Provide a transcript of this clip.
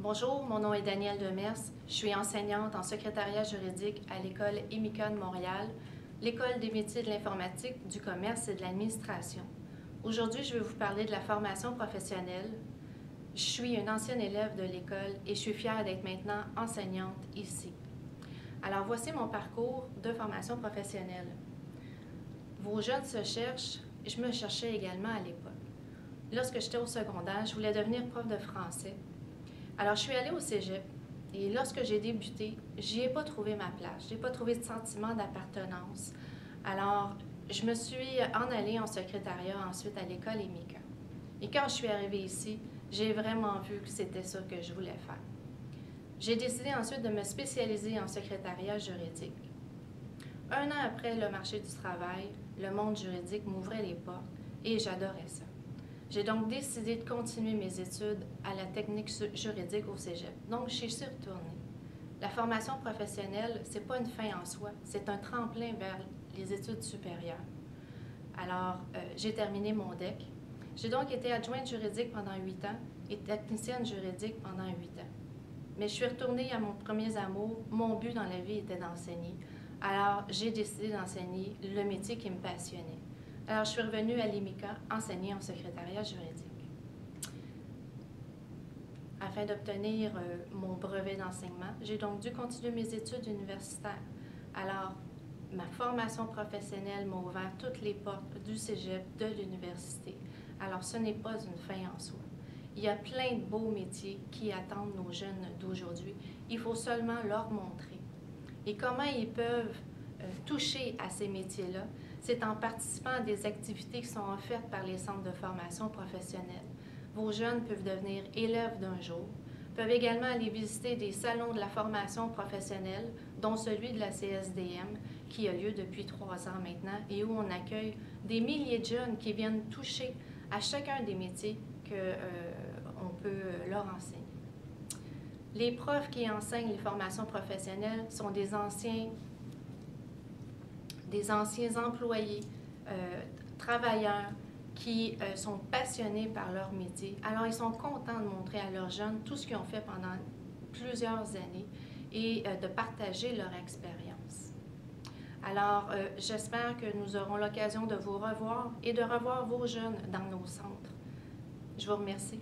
Bonjour, mon nom est Danielle Demers. Je suis enseignante en secrétariat juridique à l'école EMICA de Montréal, l'école des métiers de l'informatique, du commerce et de l'administration. Aujourd'hui, je vais vous parler de la formation professionnelle. Je suis une ancienne élève de l'école et je suis fière d'être maintenant enseignante ici. Alors, voici mon parcours de formation professionnelle. Vos jeunes se cherchent, et je me cherchais également à l'époque. Lorsque j'étais au secondaire, je voulais devenir prof de français. Alors, je suis allée au cégep et lorsque j'ai débuté, j'y ai pas trouvé ma place. Je n'ai pas trouvé de sentiment d'appartenance. Alors, je me suis en allée en secrétariat ensuite à l'école EMICA. Et quand je suis arrivée ici, j'ai vraiment vu que c'était ça que je voulais faire. J'ai décidé ensuite de me spécialiser en secrétariat juridique. Un an après le marché du travail, le monde juridique m'ouvrait les portes et j'adorais ça. J'ai donc décidé de continuer mes études à la technique juridique au cégep. Donc, j'y suis retournée. La formation professionnelle, ce n'est pas une fin en soi, c'est un tremplin vers les études supérieures. Alors, j'ai terminé mon DEC. J'ai donc été adjointe juridique pendant 8 ans et technicienne juridique pendant 8 ans. Mais je suis retournée à mon premier amour. Mon but dans la vie était d'enseigner. Alors, j'ai décidé d'enseigner le métier qui me passionnait. Alors, je suis revenue à l'EMICA enseigner en secrétariat juridique. Afin d'obtenir mon brevet d'enseignement, j'ai donc dû continuer mes études universitaires. Alors, ma formation professionnelle m'a ouvert toutes les portes du cégep, de l'université. Alors, ce n'est pas une fin en soi. Il y a plein de beaux métiers qui attendent nos jeunes d'aujourd'hui. Il faut seulement leur montrer. Et comment ils peuvent toucher à ces métiers-là, c'est en participant à des activités qui sont offertes par les centres de formation professionnelle. Vos jeunes peuvent devenir élèves d'un jour, peuvent également aller visiter des salons de la formation professionnelle, dont celui de la CSDM, qui a lieu depuis 3 ans maintenant, et où on accueille des milliers de jeunes qui viennent toucher à chacun des métiers qu'on peut leur enseigner. Les profs qui enseignent les formations professionnelles sont des anciens employés, travailleurs qui sont passionnés par leur métier. Alors, ils sont contents de montrer à leurs jeunes tout ce qu'ils ont fait pendant plusieurs années et de partager leur expérience. Alors, j'espère que nous aurons l'occasion de vous revoir et de revoir vos jeunes dans nos centres. Je vous remercie.